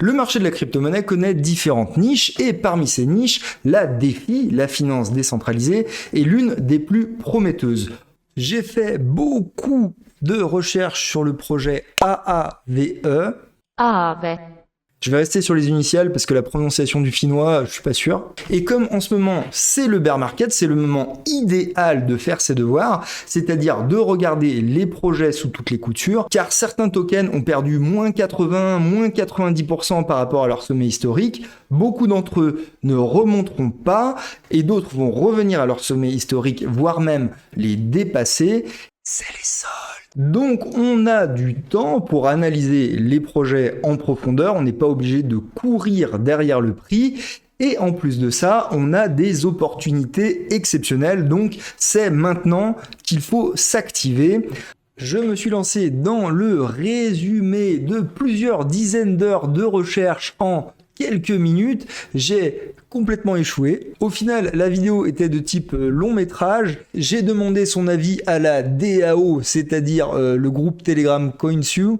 Le marché de la crypto-monnaie connaît différentes niches et parmi ces niches, la DeFi, la finance décentralisée, est l'une des plus prometteuses. J'ai fait beaucoup de recherches sur le projet AAVE. Aave. Je vais rester sur les initiales parce que la prononciation du finnois, je suis pas sûr. Et comme en ce moment, c'est le bear market, c'est le moment idéal de faire ses devoirs, c'est-à-dire de regarder les projets sous toutes les coutures, car certains tokens ont perdu moins 80, moins 90% par rapport à leur sommet historique. Beaucoup d'entre eux ne remonteront pas et d'autres vont revenir à leur sommet historique, voire même les dépasser. C'est les soldes. Donc on a du temps pour analyser les projets en profondeur, on n'est pas obligé de courir derrière le prix et en plus de ça, on a des opportunités exceptionnelles, donc c'est maintenant qu'il faut s'activer. Je me suis lancé dans le résumé de plusieurs dizaines d'heures de recherche en quelques minutes, j'ai complètement échoué. Au final, la vidéo était de type long métrage. J'ai demandé son avis à la DAO, c'est-à-dire le groupe Telegram CoinSue.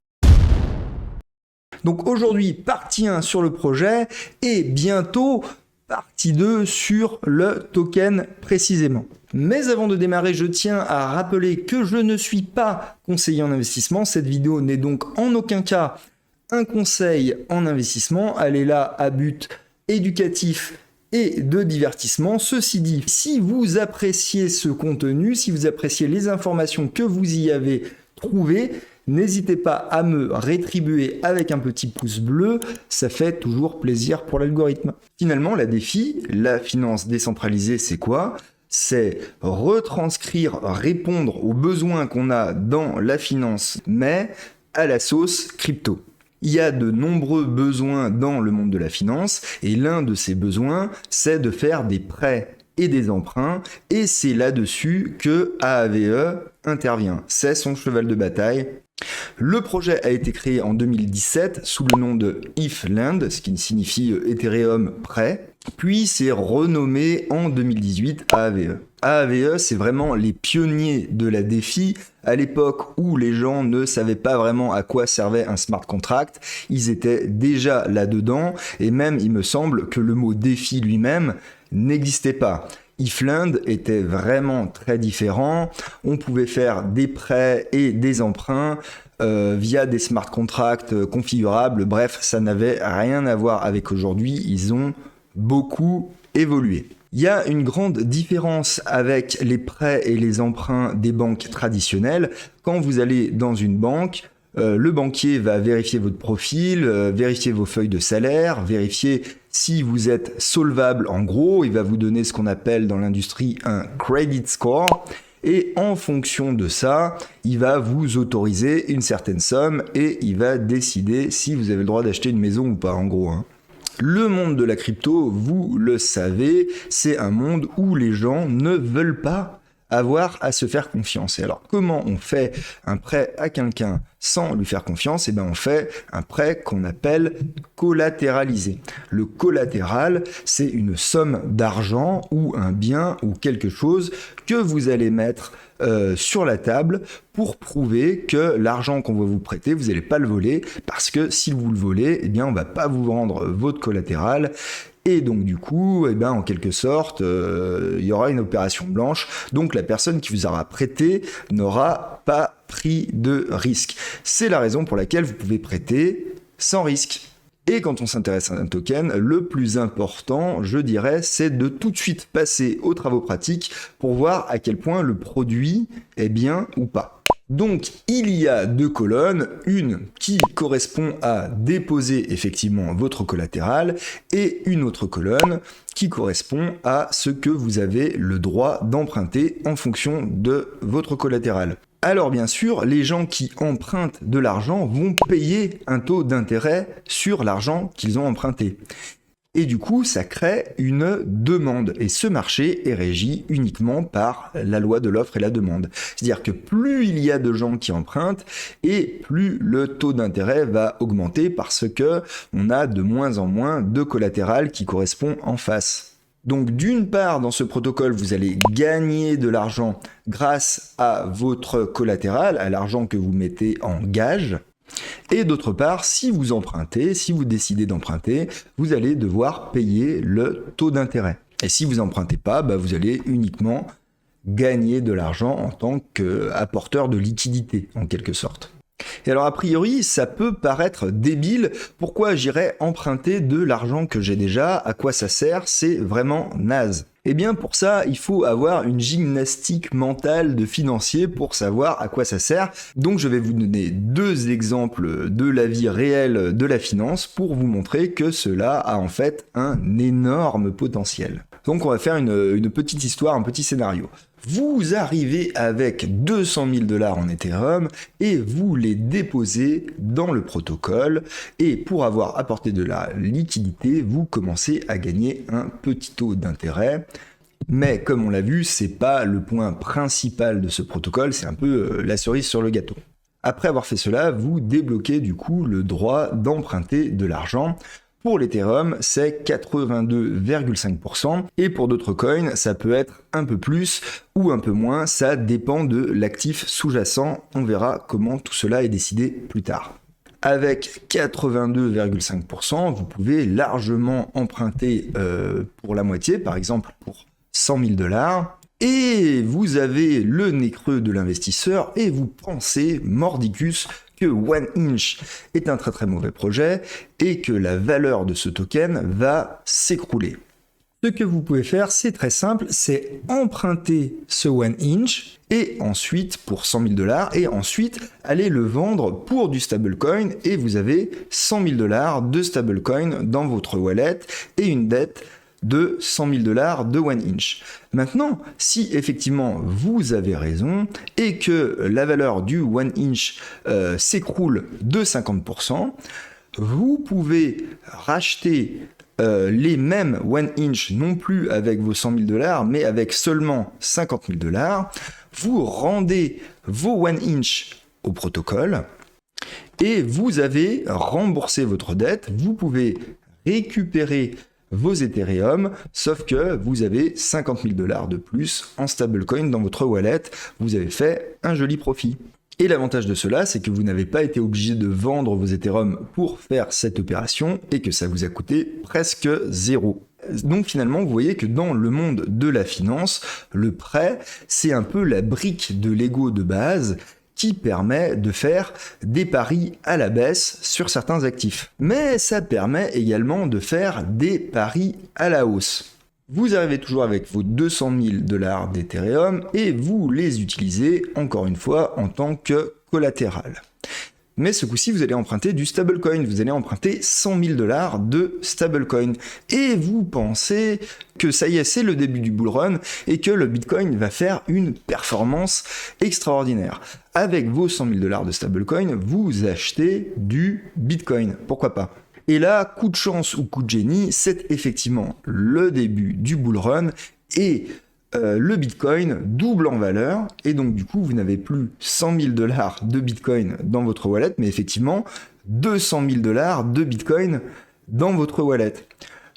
Donc aujourd'hui, partie 1 sur le projet et bientôt partie 2 sur le token précisément. Mais avant de démarrer, je tiens à rappeler que je ne suis pas conseiller en investissement. Cette vidéo n'est donc en aucun cas un conseil en investissement, elle est là à but éducatif et de divertissement. Ceci dit, si vous appréciez ce contenu, si vous appréciez les informations que vous y avez trouvées, n'hésitez pas à me rétribuer avec un petit pouce bleu, ça fait toujours plaisir pour l'algorithme. Finalement, la DeFi, la finance décentralisée, c'est quoi ? C'est retranscrire, répondre aux besoins qu'on a dans la finance, mais à la sauce crypto. Il y a de nombreux besoins dans le monde de la finance et l'un de ces besoins, c'est de faire des prêts et des emprunts et c'est là-dessus que AAVE intervient. C'est son cheval de bataille. Le projet a été créé en 2017 sous le nom de ETHLand, ce qui signifie Ethereum prêt, puis c'est renommé en 2018 AAVE. AAVE, c'est vraiment les pionniers de la DeFi. À l'époque où les gens ne savaient pas vraiment à quoi servait un smart contract, ils étaient déjà là-dedans, et même il me semble que le mot DeFi lui-même n'existait pas. ETHLand était vraiment très différent, on pouvait faire des prêts et des emprunts via des smart contracts configurables, bref, ça n'avait rien à voir avec aujourd'hui, ils ont beaucoup évolué. Il y a une grande différence avec les prêts et les emprunts des banques traditionnelles. Quand vous allez dans une banque, le banquier va vérifier votre profil, vérifier vos feuilles de salaire, vérifier si vous êtes solvable en gros. Il va vous donner ce qu'on appelle dans l'industrie un credit score. Et en fonction de ça, il va vous autoriser une certaine somme et il va décider si vous avez le droit d'acheter une maison ou pas en gros. Le monde de la crypto, vous le savez, c'est un monde où les gens ne veulent pas avoir à se faire confiance. Et alors, comment on fait un prêt à quelqu'un sans lui faire confiance ? Eh bien, on fait un prêt qu'on appelle collatéralisé. Le collatéral, c'est une somme d'argent ou un bien ou quelque chose que vous allez mettre sur la table pour prouver que l'argent qu'on va vous prêter, vous n'allez pas le voler, parce que si vous le volez, eh bien, on ne va pas vous rendre votre collatéral. Et donc du coup, eh ben, en quelque sorte, il y aura une opération blanche. Donc la personne qui vous aura prêté n'aura pas pris de risque. C'est la raison pour laquelle vous pouvez prêter sans risque. Et quand on s'intéresse à un token, le plus important, je dirais, c'est de tout de suite passer aux travaux pratiques pour voir à quel point le produit est bien ou pas. Donc, il y a deux colonnes, une qui correspond à déposer effectivement votre collatéral et une autre colonne qui correspond à ce que vous avez le droit d'emprunter en fonction de votre collatéral. Alors bien sûr, les gens qui empruntent de l'argent vont payer un taux d'intérêt sur l'argent qu'ils ont emprunté. Et du coup, ça crée une demande. Et ce marché est régi uniquement par la loi de l'offre et la demande. C'est-à-dire que plus il y a de gens qui empruntent, et plus le taux d'intérêt va augmenter parce que on a de moins en moins de collatéral qui correspond en face. Donc d'une part, dans ce protocole, vous allez gagner de l'argent grâce à votre collatéral, à l'argent que vous mettez en gage. Et d'autre part, si vous empruntez, si vous décidez d'emprunter, vous allez devoir payer le taux d'intérêt. Et si vous n'empruntez pas, vous allez uniquement gagner de l'argent en tant qu'apporteur de liquidité, en quelque sorte. Et alors a priori, ça peut paraître débile, pourquoi j'irais emprunter de l'argent que j'ai déjà, à quoi ça sert, c'est vraiment naze. Eh bien pour ça, il faut avoir une gymnastique mentale de financier pour savoir à quoi ça sert. Donc je vais vous donner 2 exemples de la vie réelle de la finance pour vous montrer que cela a en fait un énorme potentiel. Donc on va faire une petite histoire, un petit scénario. Vous arrivez avec 200 000 $ en Ethereum et vous les déposez dans le protocole et pour avoir apporté de la liquidité, vous commencez à gagner un petit taux d'intérêt. Mais comme on l'a vu, c'est pas le point principal de ce protocole, c'est un peu la cerise sur le gâteau. Après avoir fait cela, vous débloquez du coup le droit d'emprunter de l'argent. Pour l'Ethereum, c'est 82,5% et pour d'autres coins, ça peut être un peu plus ou un peu moins, ça dépend de l'actif sous-jacent. On verra comment tout cela est décidé plus tard. Avec 82,5%, vous pouvez largement emprunter pour la moitié, par exemple pour 100 000 $. Et vous avez le nez creux de l'investisseur et vous pensez, mordicus, que OneInch est un très très mauvais projet et que la valeur de ce token va s'écrouler. Ce que vous pouvez faire, c'est très simple, c'est emprunter ce OneInch et ensuite pour 100 000 $ et ensuite aller le vendre pour du stablecoin et vous avez 100 000 $ de stablecoin dans votre wallet et une dette de 100 000 $ de OneInch. Maintenant, si effectivement vous avez raison et que la valeur du OneInch s'écroule de 50%, vous pouvez racheter les mêmes OneInch non plus avec vos 100 000 $ mais avec seulement 50 000 $. Vous rendez vos OneInch au protocole et vous avez remboursé votre dette. Vous pouvez récupérer vos Ethereum, sauf que vous avez 50 000 $ de plus en stablecoin dans votre wallet, vous avez fait un joli profit. Et l'avantage de cela, c'est que vous n'avez pas été obligé de vendre vos Ethereum pour faire cette opération et que ça vous a coûté presque zéro. Donc finalement, vous voyez que dans le monde de la finance, le prêt, c'est un peu la brique de Lego de base qui permet de faire des paris à la baisse sur certains actifs. Mais ça permet également de faire des paris à la hausse. Vous arrivez toujours avec vos 200 000 $ d'Ethereum et vous les utilisez encore une fois en tant que collatéral. Mais ce coup-ci, vous allez emprunter du stablecoin, vous allez emprunter 100 000 $ de stablecoin. Et vous pensez que ça y est, c'est le début du bull run et que le Bitcoin va faire une performance extraordinaire. Avec vos 100 000 $ de stablecoin, vous achetez du Bitcoin. Pourquoi pas ? Et là, coup de chance ou coup de génie, c'est effectivement le début du bull run et le Bitcoin double en valeur et donc du coup vous n'avez plus 100 000 $ de Bitcoin dans votre wallet mais effectivement 200 000 $ de Bitcoin dans votre wallet.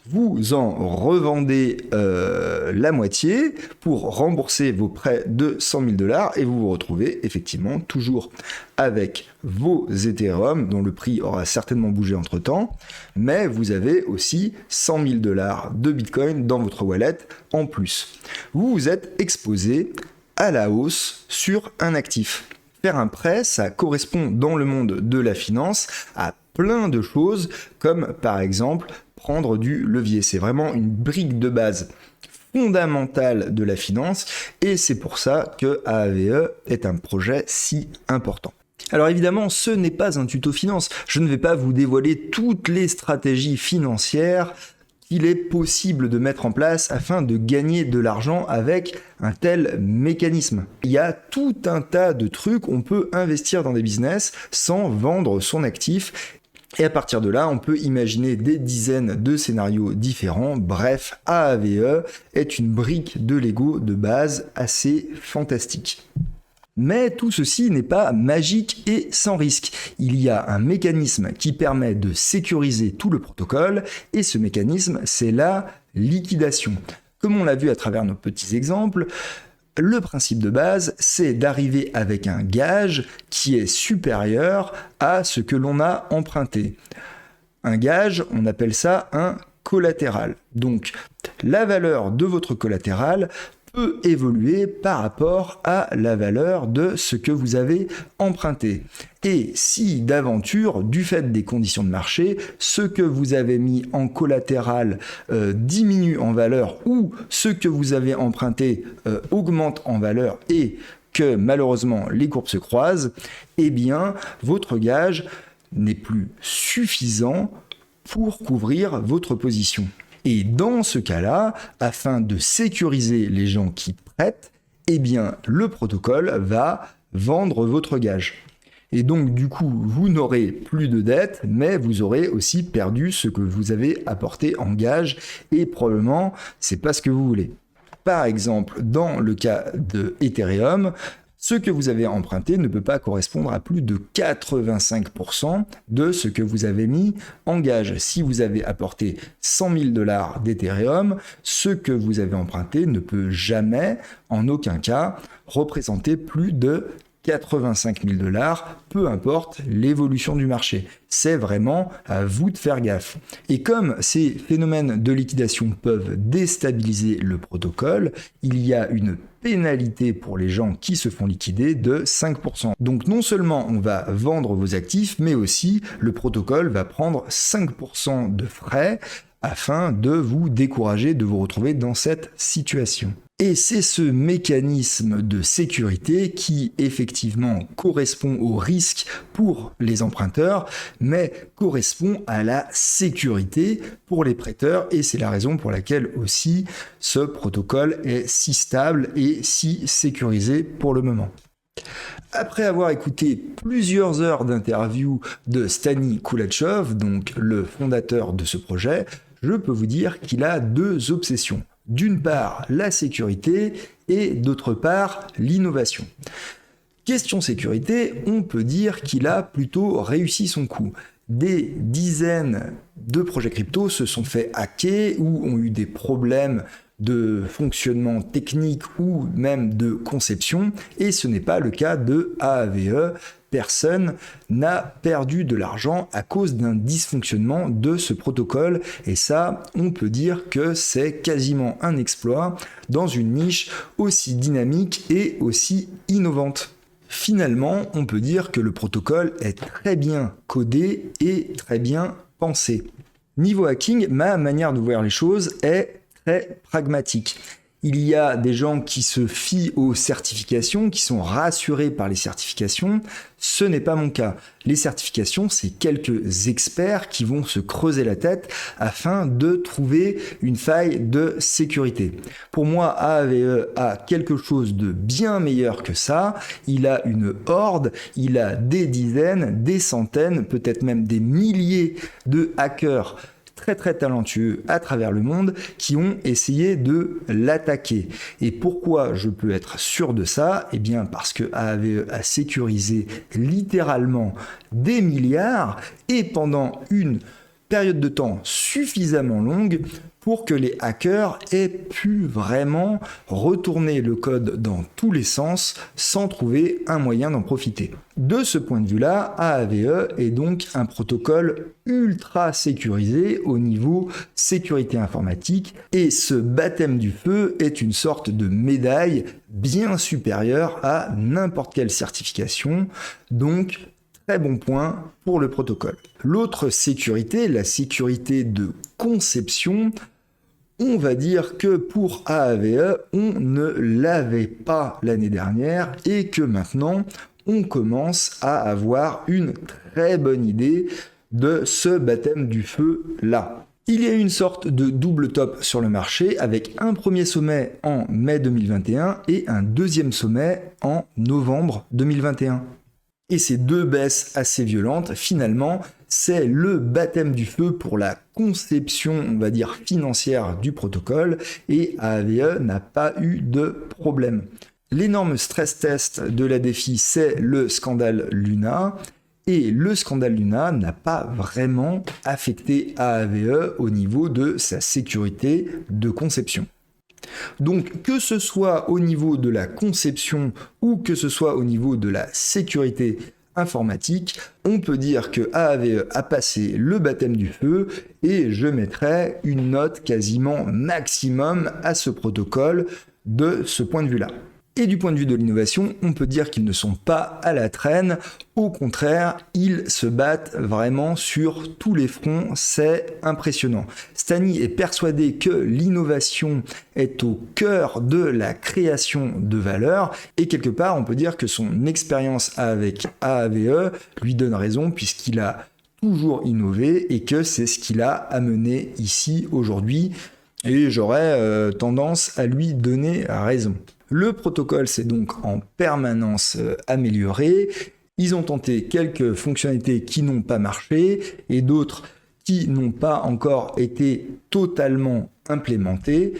Vous en revendez la moitié pour rembourser vos prêts de 100 000 $ et vous vous retrouvez effectivement toujours avec vos Ethereum dont le prix aura certainement bougé entre temps, mais vous avez aussi 100 000 $ de Bitcoin dans votre wallet en plus. Vous vous êtes exposé à la hausse sur un actif. Faire un prêt, ça correspond dans le monde de la finance à plein de choses comme par exemple prendre du levier. C'est vraiment une brique de base fondamentale de la finance et c'est pour ça que AAVE est un projet si important. Alors évidemment, ce n'est pas un tuto finance. Je ne vais pas vous dévoiler toutes les stratégies financières qu'il est possible de mettre en place afin de gagner de l'argent avec un tel mécanisme. Il y a tout un tas de trucs, on peut investir dans des business sans vendre son actif. Et à partir de là, on peut imaginer des dizaines de scénarios différents. Bref, AAVE est une brique de Lego de base assez fantastique. Mais tout ceci n'est pas magique et sans risque. Il y a un mécanisme qui permet de sécuriser tout le protocole et ce mécanisme, c'est la liquidation. Comme on l'a vu à travers nos petits exemples, Le principe de base, c'est d'arriver avec un gage qui est supérieur à ce que l'on a emprunté. Un gage, on appelle ça un collatéral. Donc, la valeur de votre collatéral peut évoluer par rapport à la valeur de ce que vous avez emprunté. Et si d'aventure, du fait des conditions de marché, ce que vous avez mis en collatéral diminue en valeur ou ce que vous avez emprunté augmente en valeur et que malheureusement les courbes se croisent, eh bien votre gage n'est plus suffisant pour couvrir votre position. Et dans ce cas-là, afin de sécuriser les gens qui prêtent, eh bien, le protocole va vendre votre gage. Et donc, du coup, vous n'aurez plus de dette, mais vous aurez aussi perdu ce que vous avez apporté en gage, et probablement, c'est pas ce que vous voulez. Par exemple, dans le cas de Ethereum, ce que vous avez emprunté ne peut pas correspondre à plus de 85% de ce que vous avez mis en gage. Si vous avez apporté 100 000 $ d'Ethereum, ce que vous avez emprunté ne peut jamais, en aucun cas, représenter plus de 85 000 $, peu importe l'évolution du marché. C'est vraiment à vous de faire gaffe. Et comme ces phénomènes de liquidation peuvent déstabiliser le protocole, il y a une pénalité pour les gens qui se font liquider de 5%. Donc non seulement on va vendre vos actifs, mais aussi le protocole va prendre 5% de frais afin de vous décourager de vous retrouver dans cette situation. Et c'est ce mécanisme de sécurité qui effectivement correspond au risque pour les emprunteurs, mais correspond à la sécurité pour les prêteurs, et c'est la raison pour laquelle aussi ce protocole est si stable et si sécurisé pour le moment. Après avoir écouté plusieurs heures d'interview de Stani Kulachov, donc le fondateur de ce projet, je peux vous dire qu'il a deux obsessions. D'une part, la sécurité et d'autre part, l'innovation. Question sécurité, on peut dire qu'il a plutôt réussi son coup. Des dizaines de projets crypto se sont fait hacker ou ont eu des problèmes de fonctionnement technique ou même de conception, et ce n'est pas le cas de Aave. Personne n'a perdu de l'argent à cause d'un dysfonctionnement de ce protocole, et ça, on peut dire que c'est quasiment un exploit dans une niche aussi dynamique et aussi innovante. Finalement, on peut dire que le protocole est très bien codé et très bien pensé. Niveau hacking, ma manière de voir les choses est très pragmatique. Il y a des gens qui se fient aux certifications, qui sont rassurés par les certifications. Ce n'est pas mon cas. Les certifications, c'est quelques experts qui vont se creuser la tête afin de trouver une faille de sécurité. Pour moi, Aave a quelque chose de bien meilleur que ça. Il a une horde, il a des dizaines, des centaines, peut-être même des milliers de hackers très talentueux à travers le monde qui ont essayé de l'attaquer. Et pourquoi je peux être sûr de ça? Eh bien parce que Aave a sécurisé littéralement des milliards et pendant une période de temps suffisamment longue pour que les hackers aient pu vraiment retourner le code dans tous les sens sans trouver un moyen d'en profiter. De ce point de vue-là, Aave est donc un protocole ultra sécurisé au niveau sécurité informatique, et ce baptême du feu est une sorte de médaille bien supérieure à n'importe quelle certification, donc très bon point pour le protocole. L'autre sécurité, la sécurité de conception, on va dire que pour Aave, on ne l'avait pas l'année dernière et que maintenant, on commence à avoir une très bonne idée de ce baptême du feu là. Il y a eu une sorte de double top sur le marché avec un premier sommet en mai 2021 et un deuxième sommet en novembre 2021. Et ces deux baisses assez violentes, finalement, c'est le baptême du feu pour la conception, on va dire, financière du protocole, et Aave n'a pas eu de problème. L'énorme stress test de la DeFi, c'est le scandale Luna, et le scandale Luna n'a pas vraiment affecté Aave au niveau de sa sécurité de conception. Donc que ce soit au niveau de la conception ou que ce soit au niveau de la sécurité informatique, on peut dire que AAVE a passé le baptême du feu et je mettrais une note quasiment maximum à ce protocole de ce point de vue-là. Et du point de vue de l'innovation, on peut dire qu'ils ne sont pas à la traîne, au contraire, ils se battent vraiment sur tous les fronts, c'est impressionnant. Stani est persuadé que l'innovation est au cœur de la création de valeur, et quelque part, on peut dire que son expérience avec AAVE lui donne raison, puisqu'il a toujours innové, et que c'est ce qu'il a amené ici aujourd'hui, et j'aurais tendance à lui donner raison. Le protocole s'est donc en permanence amélioré. Ils ont tenté quelques fonctionnalités qui n'ont pas marché et d'autres qui n'ont pas encore été totalement implémentées,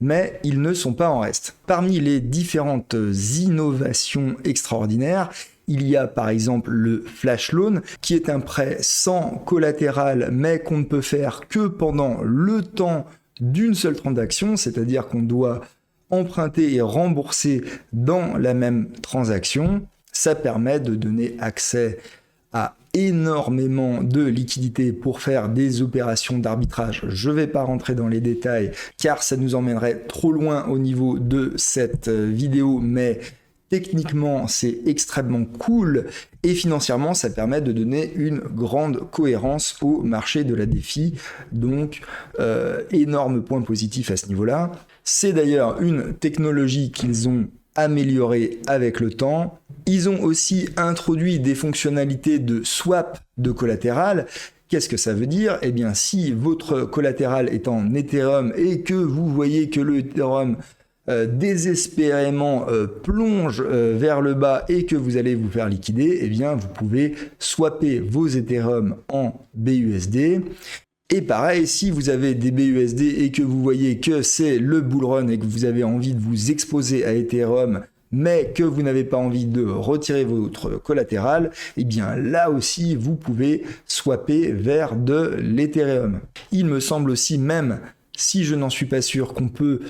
mais ils ne sont pas en reste. Parmi les différentes innovations extraordinaires, il y a par exemple le flash loan, qui est un prêt sans collatéral, mais qu'on ne peut faire que pendant le temps d'une seule transaction, c'est-à-dire qu'on doit emprunter et rembourser dans la même transaction. Ça permet de donner accès à énormément de liquidités pour faire des opérations d'arbitrage. Je ne vais pas rentrer dans les détails car ça nous emmènerait trop loin au niveau de cette vidéo, mais techniquement c'est extrêmement cool et financièrement ça permet de donner une grande cohérence au marché de la DeFi. Donc énorme point positif à ce niveau-là. C'est d'ailleurs une technologie qu'ils ont améliorée avec le temps. Ils ont aussi introduit des fonctionnalités de swap de collatéral. Qu'est-ce que ça veut dire? Eh bien, si votre collatéral est en Ethereum et que vous voyez que le Ethereum désespérément plonge vers le bas et que vous allez vous faire liquider, eh bien, vous pouvez swapper vos Ethereum en BUSD. Et pareil, si vous avez des BUSD et que vous voyez que c'est le bull run et que vous avez envie de vous exposer à Ethereum, mais que vous n'avez pas envie de retirer votre collatéral, eh bien là aussi, vous pouvez swapper vers de l'Ethereum. Il me semble aussi, même si je n'en suis pas sûr, qu'on peut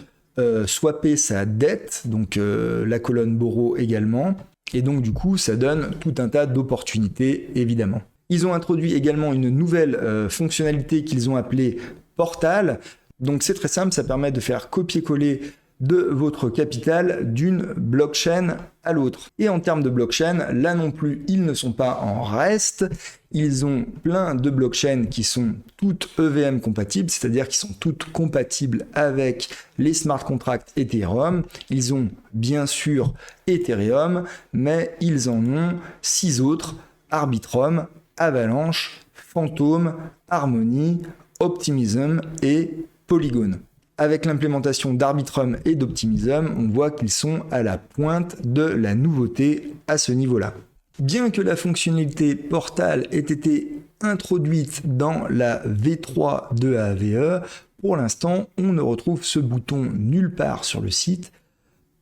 swapper sa dette, donc la colonne borrow également, et donc du coup, ça donne tout un tas d'opportunités, évidemment. Ils ont introduit également une nouvelle fonctionnalité qu'ils ont appelée Portal. Donc c'est très simple, ça permet de faire copier-coller de votre capital d'une blockchain à l'autre. Et en termes de blockchain, là non plus, ils ne sont pas en reste. Ils ont plein de blockchains qui sont toutes EVM compatibles, c'est-à-dire qui sont toutes compatibles avec les smart contracts Ethereum. Ils ont bien sûr Ethereum, mais ils en ont 6 autres: Arbitrum, Avalanche, Phantom, Harmony, Optimism et Polygon. Avec l'implémentation d'Arbitrum et d'Optimism, on voit qu'ils sont à la pointe de la nouveauté à ce niveau-là. Bien que la fonctionnalité Portal ait été introduite dans la V3 de AAVE, pour l'instant, on ne retrouve ce bouton nulle part sur le site.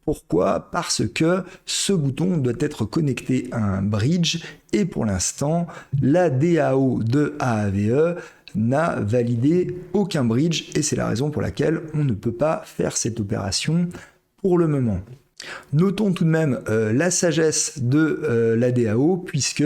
Pourquoi? Parce que ce bouton doit être connecté à un bridge et pour l'instant, la DAO de AAVE n'a validé aucun bridge et c'est la raison pour laquelle on ne peut pas faire cette opération pour le moment. Notons tout de même la sagesse de la DAO puisque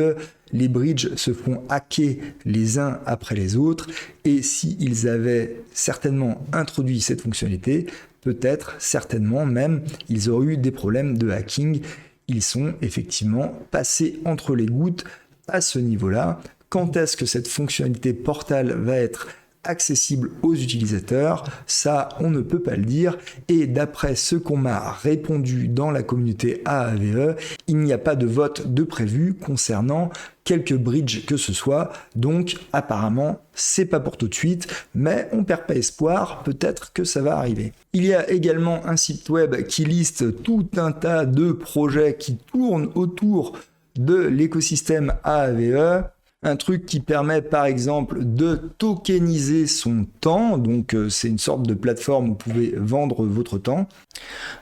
les bridges se font hacker les uns après les autres et s'ils avaient certainement introduit cette fonctionnalité, peut-être, certainement même, ils auraient eu des problèmes de hacking. Ils sont effectivement passés entre les gouttes à ce niveau-là. Quand est-ce que cette fonctionnalité Portal va être accessible aux utilisateurs? Ça, on ne peut pas le dire. Et d'après ce qu'on m'a répondu dans la communauté AAVE, il n'y a pas de vote de prévu concernant quelques bridges que ce soit. Donc, apparemment, c'est pas pour tout de suite, mais on perd pas espoir. Peut-être que ça va arriver. Il y a également un site web qui liste tout un tas de projets qui tournent autour de l'écosystème AAVE. Un truc qui permet par exemple de tokeniser son temps, donc c'est une sorte de plateforme où vous pouvez vendre votre temps.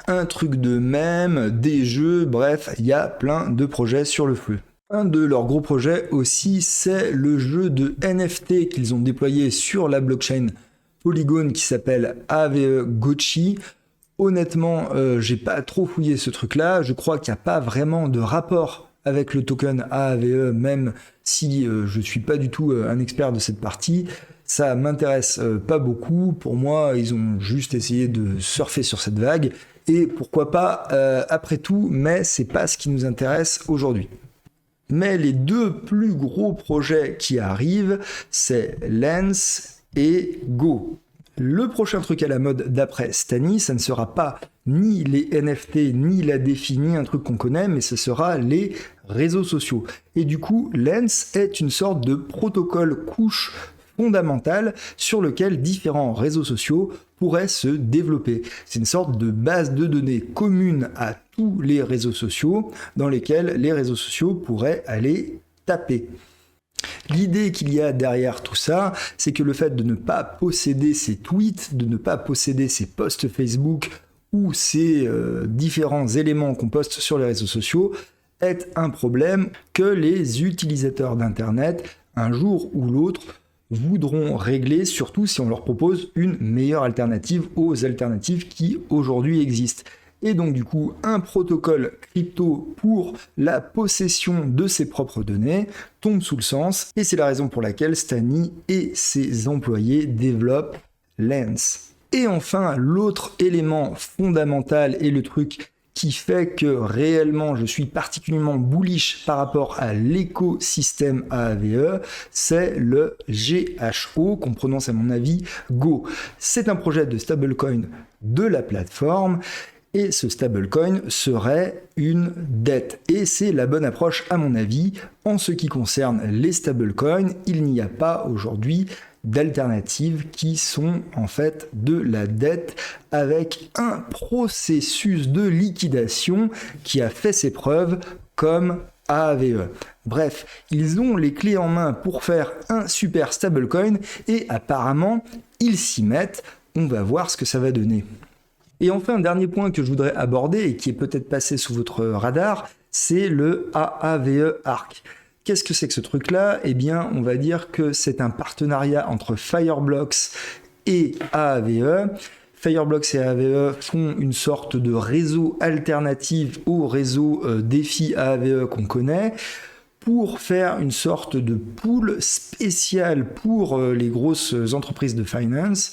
Un truc de mème, des jeux, bref, il y a plein de projets sur le feu. Un de leurs gros projets aussi, c'est le jeu de NFT qu'ils ont déployé sur la blockchain Polygon qui s'appelle AAVE Gotchi. Honnêtement, j'ai pas trop fouillé ce truc-là. Je crois qu'il n'y a pas vraiment de rapport avec le token AAVE, même si je suis pas du tout un expert de cette partie. Ça m'intéresse pas beaucoup. Pour moi, ils ont juste essayé de surfer sur cette vague. Et pourquoi pas après tout, mais c'est pas ce qui nous intéresse aujourd'hui. Mais les deux plus gros projets qui arrivent, c'est Lens et Go. Le prochain truc à la mode d'après Stani, ça ne sera pas ni les NFT, ni la défi, ni un truc qu'on connaît, mais ce sera les réseaux sociaux. Et du coup, Lens est une sorte de protocole couche fondamentale sur lequel différents réseaux sociaux pourraient se développer. C'est une sorte de base de données commune à tous les réseaux sociaux dans lesquels les réseaux sociaux pourraient aller taper. L'idée qu'il y a derrière tout ça, c'est que le fait de ne pas posséder ces tweets, de ne pas posséder ces posts Facebook ou ces différents éléments qu'on poste sur les réseaux sociaux est un problème que les utilisateurs d'Internet, un jour ou l'autre, voudront régler, surtout si on leur propose une meilleure alternative aux alternatives qui aujourd'hui existent. Et donc du coup, un protocole crypto pour la possession de ses propres données tombe sous le sens, et c'est la raison pour laquelle Stani et ses employés développent Lens. Et enfin, l'autre élément fondamental et le truc qui fait que réellement je suis particulièrement bullish par rapport à l'écosystème AAVE, c'est le GHO, qu'on prononce à mon avis Go. C'est un projet de stablecoin de la plateforme, et ce stablecoin serait une dette. Et c'est la bonne approche à mon avis. En ce qui concerne les stablecoins, il n'y a pas aujourd'hui d'alternatives qui sont en fait de la dette avec un processus de liquidation qui a fait ses preuves comme AAVE. Bref, ils ont les clés en main pour faire un super stablecoin et apparemment ils s'y mettent. On va voir ce que ça va donner. Et enfin, un dernier point que je voudrais aborder et qui est peut-être passé sous votre radar, c'est le AAVE ARC. Qu'est-ce que c'est que ce truc-là ? Eh bien, on va dire que c'est un partenariat entre Fireblocks et AAVE. Fireblocks et AAVE font une sorte de réseau alternatif au réseau défi AAVE qu'on connaît, pour faire une sorte de pool spécial pour les grosses entreprises de finance.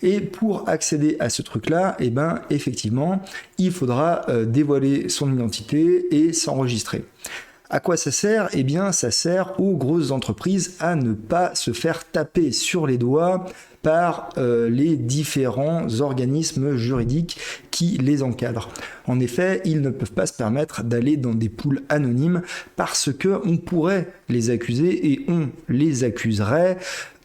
Et pour accéder à ce truc-là, eh ben, effectivement, il faudra dévoiler son identité et s'enregistrer. À quoi ça sert ? Eh bien, ça sert aux grosses entreprises à ne pas se faire taper sur les doigts par les différents organismes juridiques qui les encadrent. En effet, ils ne peuvent pas se permettre d'aller dans des pools anonymes parce qu'on pourrait les accuser et on les accuserait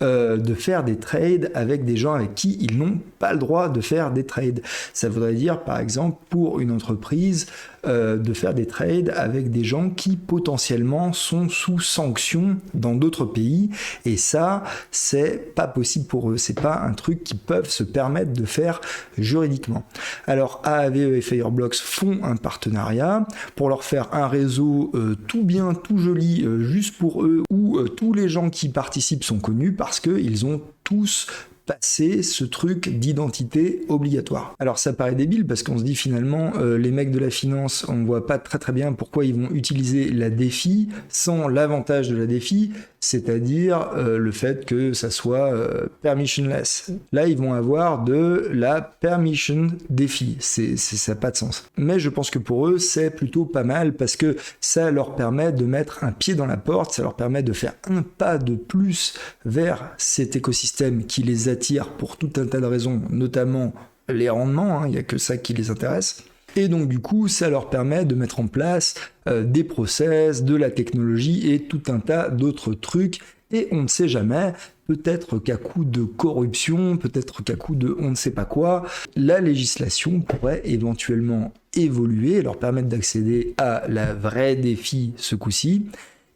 de faire des trades avec des gens avec qui ils n'ont pas le droit de faire des trades. Ça voudrait dire, par exemple, pour une entreprise, de faire des trades avec des gens qui potentiellement sont sous sanction dans d'autres pays, et ça, c'est pas possible pour eux. C'est pas un truc qu'ils peuvent se permettre de faire juridiquement. Alors, AAVE et Fireblocks font un partenariat pour leur faire un réseau tout bien, tout joli, juste pour eux, où tous les gens qui participent sont connus parce qu'ils ont tous passer ce truc d'identité obligatoire. Alors ça paraît débile parce qu'on se dit finalement les mecs de la finance, on voit pas très bien pourquoi ils vont utiliser la défi sans l'avantage de la défi, c'est-à-dire le fait que ça soit permissionless. Là ils vont avoir de la permission défi, ça n'a pas de sens. Mais je pense que pour eux c'est plutôt pas mal parce que ça leur permet de mettre un pied dans la porte, ça leur permet de faire un pas de plus vers cet écosystème qui les attire pour tout un tas de raisons, notamment les rendements, il n'y a que ça qui les intéresse. Et donc du coup, ça leur permet de mettre en place des process, de la technologie et tout un tas d'autres trucs. Et on ne sait jamais, peut-être qu'à coup de corruption, peut-être qu'à coup de on ne sait pas quoi, la législation pourrait éventuellement évoluer et leur permettre d'accéder à la vraie défi ce coup-ci.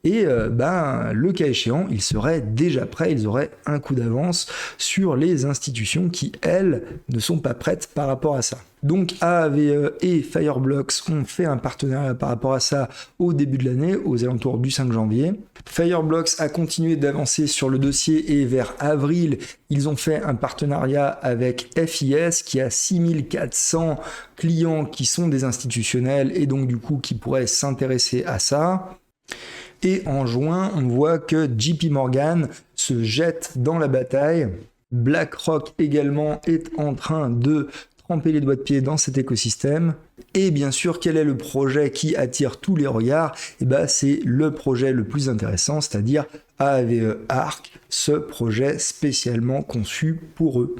et le cas échéant, ils seraient déjà prêts, ils auraient un coup d'avance sur les institutions qui, elles, ne sont pas prêtes par rapport à ça. Donc AAVE et Fireblocks ont fait un partenariat par rapport à ça au début de l'année, aux alentours du 5 janvier. Fireblocks a continué d'avancer sur le dossier et vers avril, ils ont fait un partenariat avec FIS qui a 6400 clients qui sont des institutionnels et donc du coup qui pourraient s'intéresser à ça. Et en juin, on voit que JP Morgan se jette dans la bataille. BlackRock également est en train de tremper les doigts de pied dans cet écosystème. Et bien sûr, quel est le projet qui attire tous les regards ? C'est le projet le plus intéressant, c'est-à-dire AAVE Arc, ce projet spécialement conçu pour eux.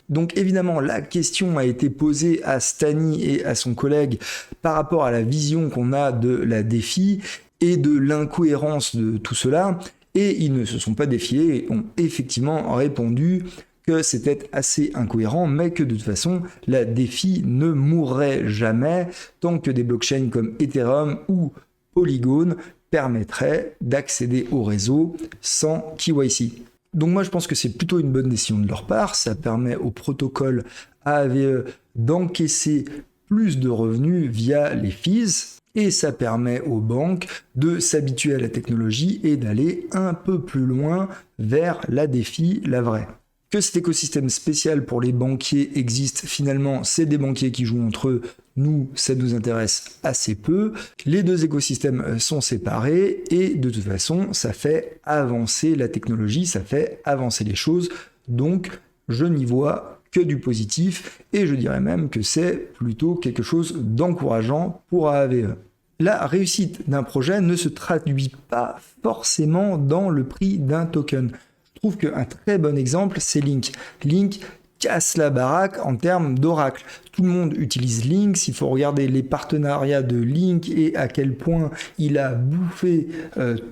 Donc évidemment, la question a été posée à Stani et à son collègue par rapport à la vision qu'on a de la DeFi et de l'incohérence de tout cela, et ils ne se sont pas défiés et ont effectivement répondu que c'était assez incohérent, mais que de toute façon, la DeFi ne mourrait jamais tant que des blockchains comme Ethereum ou Polygon permettraient d'accéder au réseau sans KYC. Donc moi je pense que c'est plutôt une bonne décision de leur part, ça permet au protocole AAVE d'encaisser plus de revenus via les fees, et ça permet aux banques de s'habituer à la technologie et d'aller un peu plus loin vers la DeFi, la vraie. Que cet écosystème spécial pour les banquiers existe, finalement, c'est des banquiers qui jouent entre eux. Nous, ça nous intéresse assez peu. Les deux écosystèmes sont séparés et de toute façon, ça fait avancer la technologie, ça fait avancer les choses. Donc, je n'y vois que du positif et je dirais même que c'est plutôt quelque chose d'encourageant pour AAVE. La réussite d'un projet ne se traduit pas forcément dans le prix d'un token. Je trouve qu'un très bon exemple, c'est Link. Link casse la baraque en termes d'oracle. Tout le monde utilise Link, il faut regarder les partenariats de Link et à quel point il a bouffé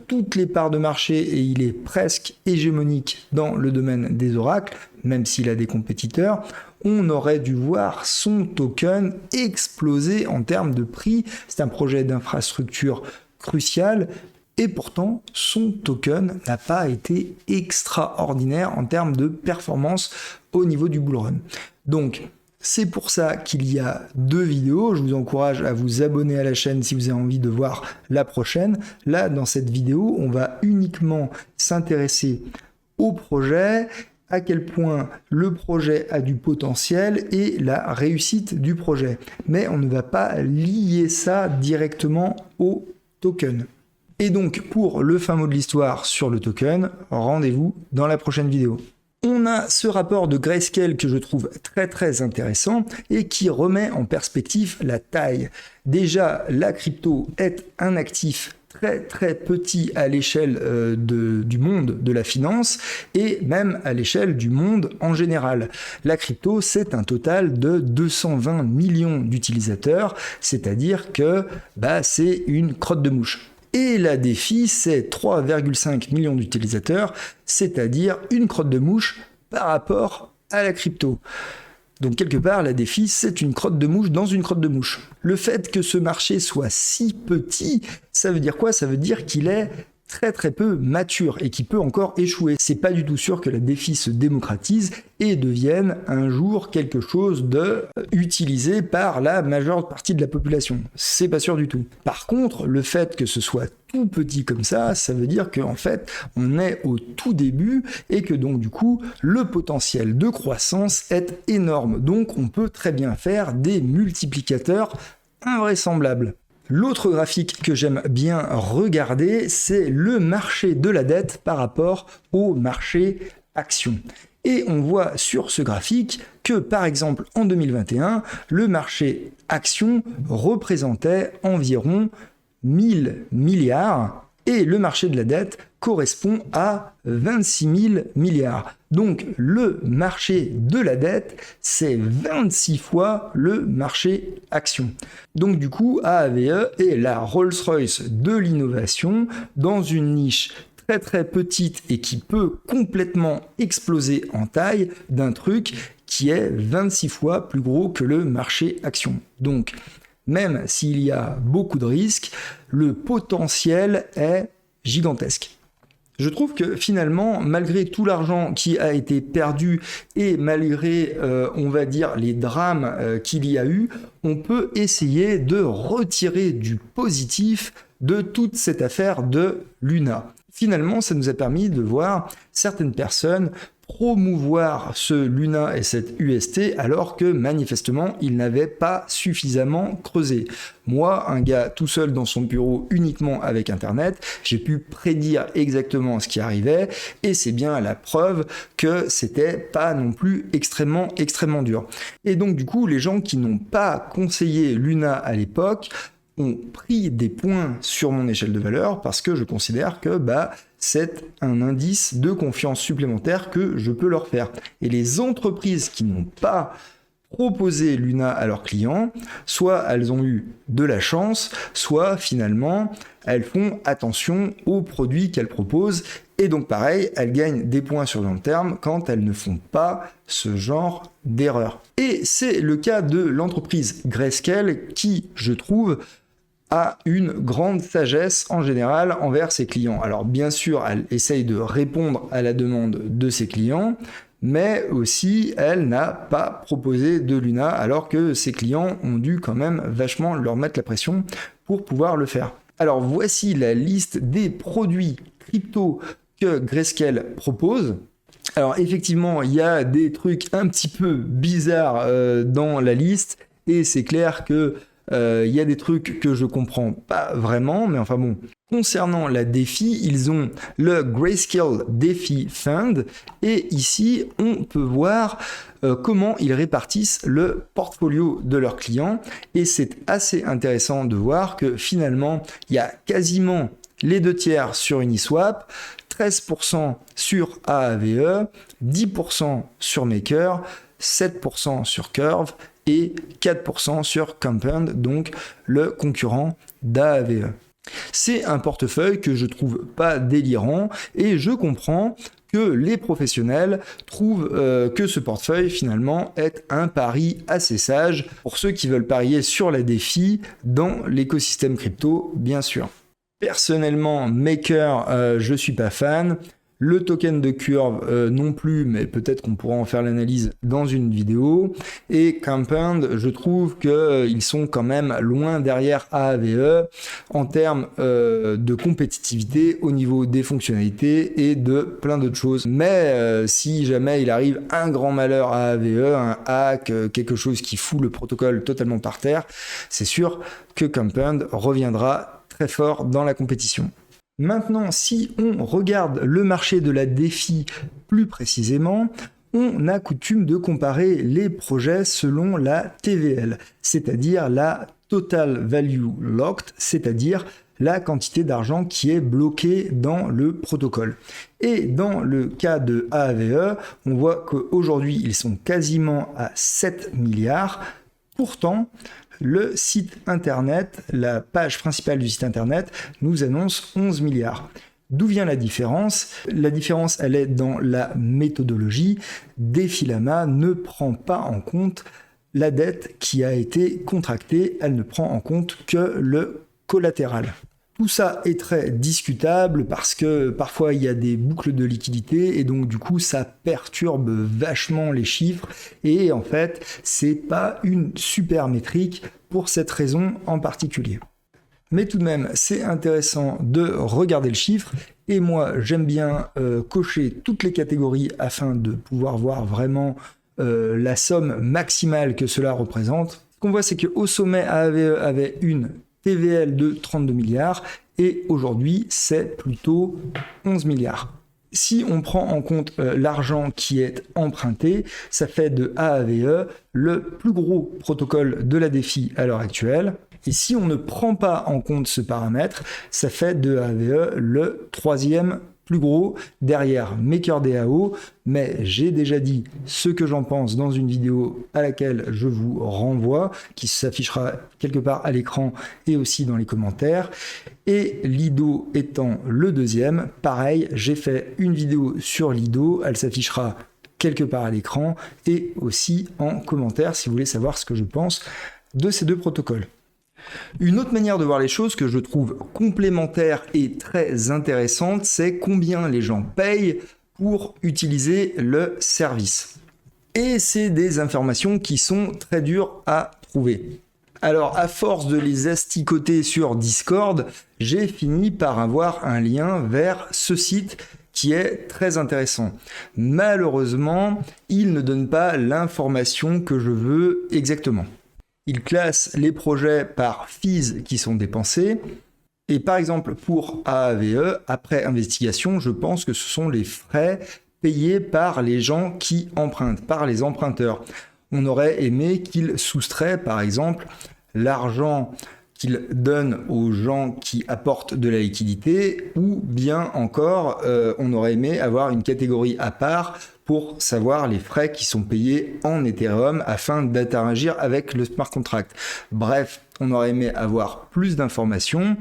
toutes les parts de marché et il est presque hégémonique dans le domaine des oracles, même s'il a des compétiteurs. On aurait dû voir son token exploser en termes de prix. C'est un projet d'infrastructure crucial. Et pourtant, son token n'a pas été extraordinaire en termes de performance au niveau du bull run. Donc, c'est pour ça qu'il y a 2 vidéos. Je vous encourage à vous abonner à la chaîne si vous avez envie de voir la prochaine. Là, dans cette vidéo, on va uniquement s'intéresser au projet, à quel point le projet a du potentiel et la réussite du projet. Mais on ne va pas lier ça directement au token. Et donc, pour le fin mot de l'histoire sur le token, rendez-vous dans la prochaine vidéo. On a ce rapport de Grayscale que je trouve très très intéressant et qui remet en perspective la taille. Déjà, la crypto est un actif très très petit à l'échelle du monde de la finance et même à l'échelle du monde en général. La crypto, c'est un total de 220 millions d'utilisateurs, c'est-à-dire que c'est une crotte de mouche. Et la DeFi, c'est 3,5 millions d'utilisateurs, c'est-à-dire une crotte de mouche par rapport à la crypto. Donc quelque part, la DeFi, c'est une crotte de mouche dans une crotte de mouche. Le fait que ce marché soit si petit, ça veut dire quoi ? Ça veut dire qu'il est très très peu mature et qui peut encore échouer. C'est pas du tout sûr que la DeFi se démocratise et devienne un jour quelque chose de utilisé par la majeure partie de la population. C'est pas sûr du tout. Par contre, le fait que ce soit tout petit comme ça veut dire qu'en fait, on est au tout début et que donc du coup, le potentiel de croissance est énorme. Donc on peut très bien faire des multiplicateurs invraisemblables. L'autre graphique que j'aime bien regarder, c'est le marché de la dette par rapport au marché action. Et on voit sur ce graphique que, par exemple, en 2021, le marché action représentait environ 1000 milliards et le marché de la dette correspond à 26 000 milliards. Donc le marché de la dette, c'est 26 fois le marché action. Donc du coup, AAVE est la Rolls-Royce de l'innovation dans une niche très très petite et qui peut complètement exploser en taille d'un truc qui est 26 fois plus gros que le marché action. Donc même s'il y a beaucoup de risques, le potentiel est gigantesque. Je trouve que finalement, malgré tout l'argent qui a été perdu et malgré, on va dire, les drames qu'il y a eu, on peut essayer de retirer du positif de toute cette affaire de Luna. Finalement, ça nous a permis de voir certaines personnes promouvoir ce Luna et cette UST alors que manifestement ils n'avaient pas suffisamment creusé. Moi, un gars tout seul dans son bureau uniquement avec internet, j'ai pu prédire exactement ce qui arrivait et c'est bien la preuve que c'était pas non plus extrêmement dur. Et donc du coup, les gens qui n'ont pas conseillé Luna à l'époque ont pris des points sur mon échelle de valeur parce que je considère que c'est un indice de confiance supplémentaire que je peux leur faire. Et les entreprises qui n'ont pas proposé Luna à leurs clients, soit elles ont eu de la chance, soit finalement elles font attention aux produits qu'elles proposent et donc pareil, elles gagnent des points sur le long terme quand elles ne font pas ce genre d'erreur. Et c'est le cas de l'entreprise Grayscale qui, je trouve, a une grande sagesse en général envers ses clients. Alors bien sûr, elle essaye de répondre à la demande de ses clients, mais aussi elle n'a pas proposé de Luna alors que ses clients ont dû quand même vachement leur mettre la pression pour pouvoir le faire. Alors voici la liste des produits crypto que Grayscale propose. Alors effectivement, il y a des trucs un petit peu bizarres dans la liste et c'est clair que y a des trucs que je comprends pas vraiment, mais enfin bon. Concernant la DeFi, ils ont le Grayscale DeFi Fund et ici on peut voir comment ils répartissent le portfolio de leurs clients et c'est assez intéressant de voir que finalement il y a quasiment les 2/3 sur Uniswap, 13% sur Aave, 10% sur Maker, 7% sur Curve et 4% sur Compound, donc le concurrent d'Aave. C'est un portefeuille que je trouve pas délirant et je comprends que les professionnels trouvent que ce portefeuille finalement est un pari assez sage pour ceux qui veulent parier sur la DeFi dans l'écosystème crypto, bien sûr. Personnellement, Maker, je suis pas fan. Le token de Curve non plus, mais peut-être qu'on pourra en faire l'analyse dans une vidéo. Et Compound, je trouve qu'ils sont quand même loin derrière Aave en termes de compétitivité au niveau des fonctionnalités et de plein d'autres choses. Mais si jamais il arrive un grand malheur à Aave, un hack, quelque chose qui fout le protocole totalement par terre, c'est sûr que Compound reviendra très fort dans la compétition. Maintenant, si on regarde le marché de la DeFi plus précisément, on a coutume de comparer les projets selon la TVL, c'est-à-dire la Total Value Locked, c'est-à-dire la quantité d'argent qui est bloquée dans le protocole. Et dans le cas de Aave, on voit qu'aujourd'hui, ils sont quasiment à 7 milliards. Pourtant, le site internet, la page principale du site internet, nous annonce 11 milliards. D'où vient la différence ? La différence, elle est dans la méthodologie. Defilama ne prend pas en compte la dette qui a été contractée, elle ne prend en compte que le collatéral. Tout ça est très discutable parce que parfois il y a des boucles de liquidité et donc du coup ça perturbe vachement les chiffres et en fait c'est pas une super métrique pour cette raison en particulier. Mais tout de même c'est intéressant de regarder le chiffre et moi j'aime bien cocher toutes les catégories afin de pouvoir voir vraiment la somme maximale que cela représente. Ce qu'on voit c'est qu'au sommet Aave avait une TVL de 32 milliards et aujourd'hui c'est plutôt 11 milliards. Si on prend en compte l'argent qui est emprunté, ça fait de Aave le plus gros protocole de la DeFi à l'heure actuelle. Et si on ne prend pas en compte ce paramètre, ça fait de Aave le troisième plus gros derrière MakerDAO, mais j'ai déjà dit ce que j'en pense dans une vidéo à laquelle je vous renvoie, qui s'affichera quelque part à l'écran et aussi dans les commentaires. Et Lido étant le deuxième, pareil, j'ai fait une vidéo sur Lido, elle s'affichera quelque part à l'écran et aussi en commentaire si vous voulez savoir ce que je pense de ces deux protocoles. Une autre manière de voir les choses que je trouve complémentaire et très intéressante, c'est combien les gens payent pour utiliser le service. Et c'est des informations qui sont très dures à trouver. Alors, à force de les asticoter sur Discord, j'ai fini par avoir un lien vers ce site qui est très intéressant. Malheureusement, il ne donne pas l'information que je veux exactement. Il classe les projets par fees qui sont dépensés. Et par exemple, pour AAVE, après investigation, je pense que ce sont les frais payés par les gens qui empruntent, par les emprunteurs. On aurait aimé qu'ils soustraient, par exemple, l'argent qu'ils donnent aux gens qui apportent de la liquidité, ou bien encore, on aurait aimé avoir une catégorie à part pour savoir les frais qui sont payés en Ethereum afin d'interagir avec le smart contract. Bref, on aurait aimé avoir plus d'informations.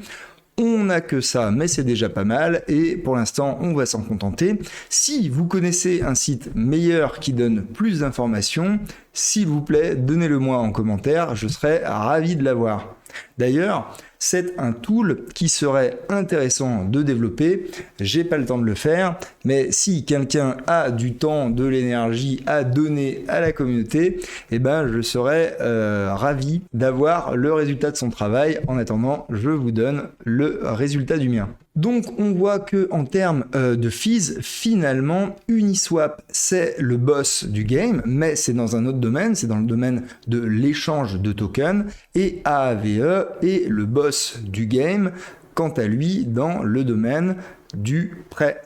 On n'a que ça, mais c'est déjà pas mal, et pour l'instant, on va s'en contenter. Si vous connaissez un site meilleur qui donne plus d'informations, s'il vous plaît, donnez-le moi en commentaire, je serais ravi de l'avoir. D'ailleurs, c'est un tool qui serait intéressant de développer. J'ai pas le temps de le faire, mais si quelqu'un a du temps, de l'énergie à donner à la communauté, eh ben je serais ravi d'avoir le résultat de son travail. En attendant, je vous donne le résultat du mien. Donc on voit que en termes de fees, finalement Uniswap c'est le boss du game, mais c'est dans un autre domaine, c'est dans le domaine de l'échange de tokens, et AAVE est le boss du game, quant à lui dans le domaine du prêt.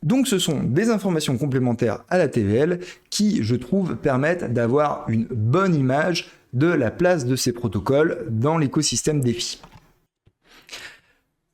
Donc ce sont des informations complémentaires à la TVL qui, je trouve, permettent d'avoir une bonne image de la place de ces protocoles dans l'écosystème DeFi.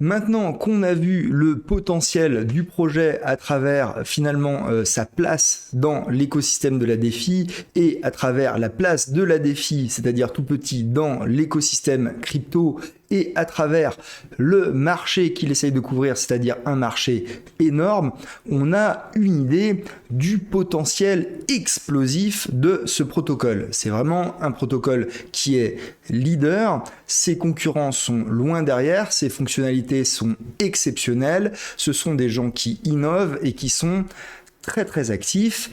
Maintenant qu'on a vu le potentiel du projet à travers finalement sa place dans l'écosystème de la DeFi et à travers la place de la DeFi, c'est-à-dire tout petit dans l'écosystème crypto et à travers le marché qu'il essaye de couvrir, c'est-à-dire un marché énorme, on a une idée du potentiel explosif de ce protocole. C'est vraiment un protocole qui est leader, ses concurrents sont loin derrière, ses fonctionnalités sont exceptionnelles, ce sont des gens qui innovent et qui sont très très actifs.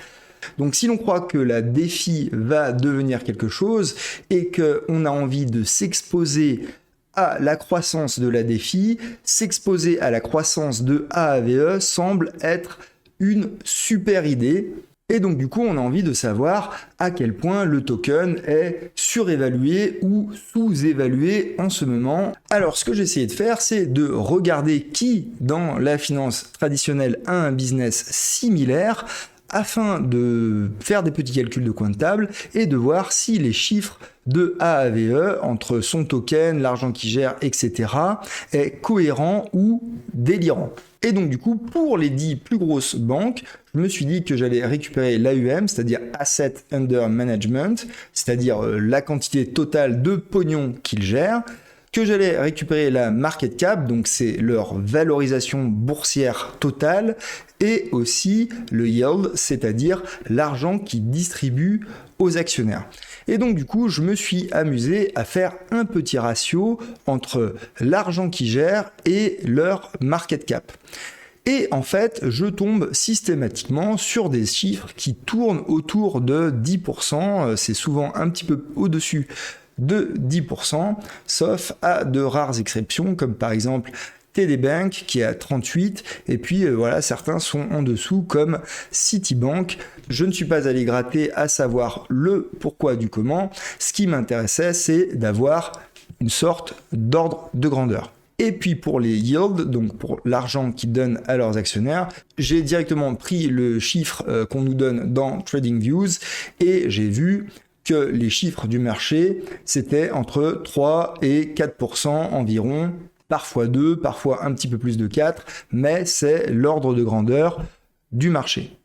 Donc si l'on croit que la DeFi va devenir quelque chose et qu'on a envie de s'exposer à la croissance de la DeFi, s'exposer à la croissance de AAVE semble être une super idée. Et donc du coup, on a envie de savoir à quel point le token est surévalué ou sous-évalué en ce moment. Alors ce que j'ai essayé de faire, c'est de regarder qui, dans la finance traditionnelle, a un business similaire, afin de faire des petits calculs de coin de table et de voir si les chiffres de AAVE, entre son token, l'argent qu'il gère, etc., est cohérent ou délirant. Et donc du coup, pour les 10 plus grosses banques, je me suis dit que j'allais récupérer l'AUM, c'est-à-dire Asset Under Management, c'est-à-dire la quantité totale de pognon qu'ils gèrent, que j'allais récupérer la market cap, donc c'est leur valorisation boursière totale, et aussi le yield, c'est-à-dire l'argent qu'ils distribuent aux actionnaires. Et donc du coup, je me suis amusé à faire un petit ratio entre l'argent qu'ils gèrent et leur market cap. Et en fait, je tombe systématiquement sur des chiffres qui tournent autour de 10%, c'est souvent un petit peu au-dessus de 10%, sauf à de rares exceptions, comme par exemple TD Bank qui est à 38, et puis voilà, certains sont en dessous, comme Citibank. Je ne suis pas allé gratter à savoir le pourquoi du comment. Ce qui m'intéressait, c'est d'avoir une sorte d'ordre de grandeur. Et puis pour les yields, donc pour l'argent qu'ils donnent à leurs actionnaires, j'ai directement pris le chiffre qu'on nous donne dans TradingViews et j'ai vu que les chiffres du marché, c'était entre 3 et 4% environ, parfois 2, parfois un petit peu plus de 4, mais c'est l'ordre de grandeur du marché.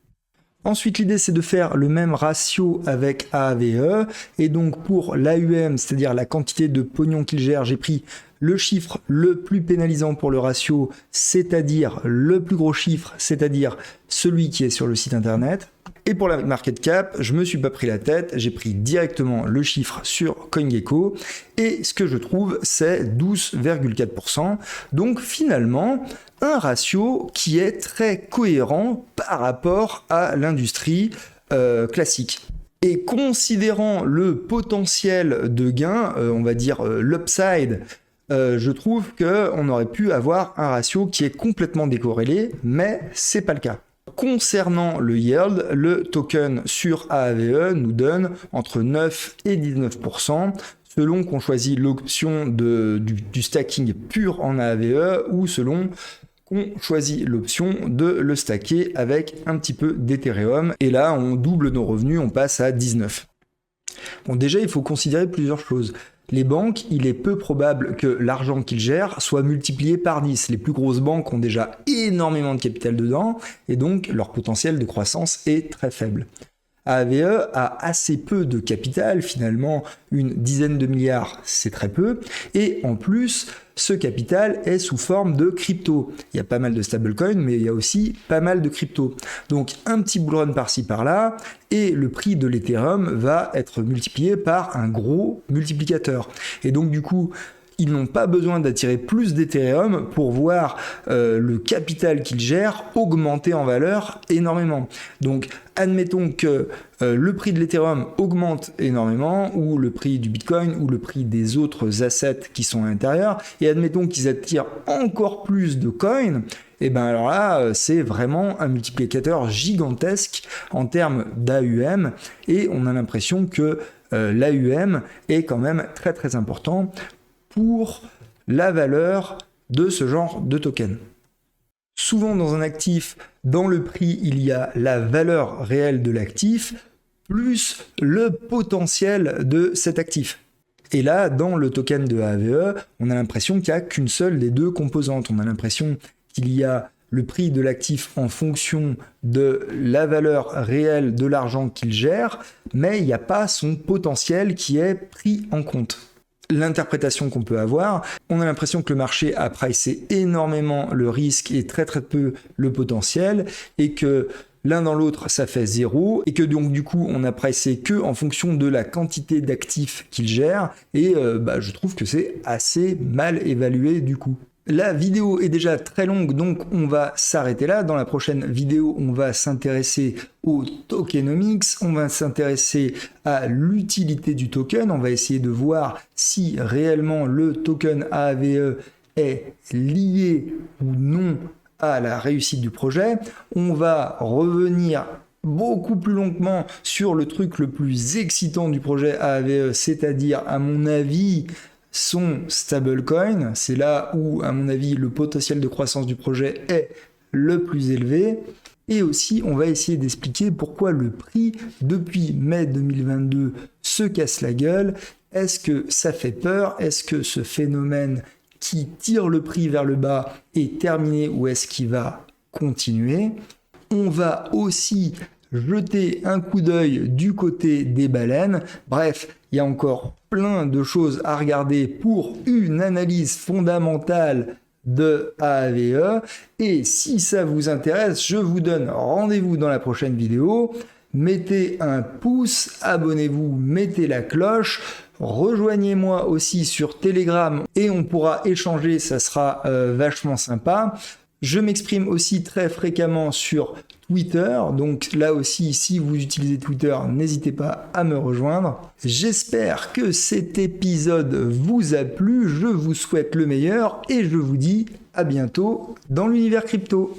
Ensuite, l'idée, c'est de faire le même ratio avec AAVE, et donc pour l'AUM, c'est-à-dire la quantité de pognon qu'il gère, j'ai pris le chiffre le plus pénalisant pour le ratio, c'est-à-dire le plus gros chiffre, c'est-à-dire celui qui est sur le site internet. Et pour la market cap, je me suis pas pris la tête, j'ai pris directement le chiffre sur CoinGecko et ce que je trouve c'est 12,4%. Donc finalement, un ratio qui est très cohérent par rapport à l'industrie classique. Et considérant le potentiel de gain, on va dire l'upside, je trouve qu'on aurait pu avoir un ratio qui est complètement décorrélé, mais c'est pas le cas. Concernant le yield, le token sur AAVE nous donne entre 9 et 19%, selon qu'on choisit l'option du stacking pur en AAVE ou selon qu'on choisit l'option de le stacker avec un petit peu d'Ethereum. Et là, on double nos revenus, on passe à 19. Bon, déjà, il faut considérer plusieurs choses. Les banques, il est peu probable que l'argent qu'ils gèrent soit multiplié par 10. Les plus grosses banques ont déjà énormément de capital dedans, et donc leur potentiel de croissance est très faible. AAVE a assez peu de capital, finalement une dizaine de milliards, c'est très peu, et en plus, ce capital est sous forme de crypto. Il y a pas mal de stablecoins, mais il y a aussi pas mal de crypto. Donc un petit bull run par-ci par-là, et le prix de l'Ethereum va être multiplié par un gros multiplicateur. Et donc du coup, ils n'ont pas besoin d'attirer plus d'Ethereum pour voir le capital qu'ils gèrent augmenter en valeur énormément. Donc, admettons que le prix de l'Ethereum augmente énormément, ou le prix du Bitcoin, ou le prix des autres assets qui sont à l'intérieur, et admettons qu'ils attirent encore plus de coins, et bien alors là, c'est vraiment un multiplicateur gigantesque en termes d'AUM, et on a l'impression que l'AUM est quand même très très important pour la valeur de ce genre de token. Souvent dans un actif, dans le prix, il y a la valeur réelle de l'actif plus le potentiel de cet actif. Et là, dans le token de AAVE, on a l'impression qu'il n'y a qu'une seule des deux composantes. On a l'impression qu'il y a le prix de l'actif en fonction de la valeur réelle de l'argent qu'il gère, mais il n'y a pas son potentiel qui est pris en compte. L'interprétation qu'on peut avoir, on a l'impression que le marché a pricé énormément le risque et très très peu le potentiel, et que l'un dans l'autre ça fait 0, et que donc du coup on a pricé que en fonction de la quantité d'actifs qu'il gère, et je trouve que c'est assez mal évalué du coup. La vidéo est déjà très longue, donc on va s'arrêter là. Dans la prochaine vidéo, on va s'intéresser au tokenomics, on va s'intéresser à l'utilité du token, on va essayer de voir si réellement le token AAVE est lié ou non à la réussite du projet. On va revenir beaucoup plus longuement sur le truc le plus excitant du projet AAVE, c'est-à-dire, à mon avis, son stablecoin. C'est là où, à mon avis, le potentiel de croissance du projet est le plus élevé. Et aussi, on va essayer d'expliquer pourquoi le prix, depuis mai 2022, se casse la gueule. Est-ce que ça fait peur? Est-ce que ce phénomène qui tire le prix vers le bas est terminé, ou est-ce qu'il va continuer? On va aussi jeter un coup d'œil du côté des baleines. Bref, il y a encore plein de choses à regarder pour une analyse fondamentale de AAVE. Et si ça vous intéresse, je vous donne rendez-vous dans la prochaine vidéo. Mettez un pouce, abonnez-vous, mettez la cloche. Rejoignez-moi aussi sur Telegram et on pourra échanger, ça sera vachement sympa. Je m'exprime aussi très fréquemment sur Twitter, donc là aussi, si vous utilisez Twitter, n'hésitez pas à me rejoindre. J'espère que cet épisode vous a plu, je vous souhaite le meilleur et je vous dis à bientôt dans l'univers crypto.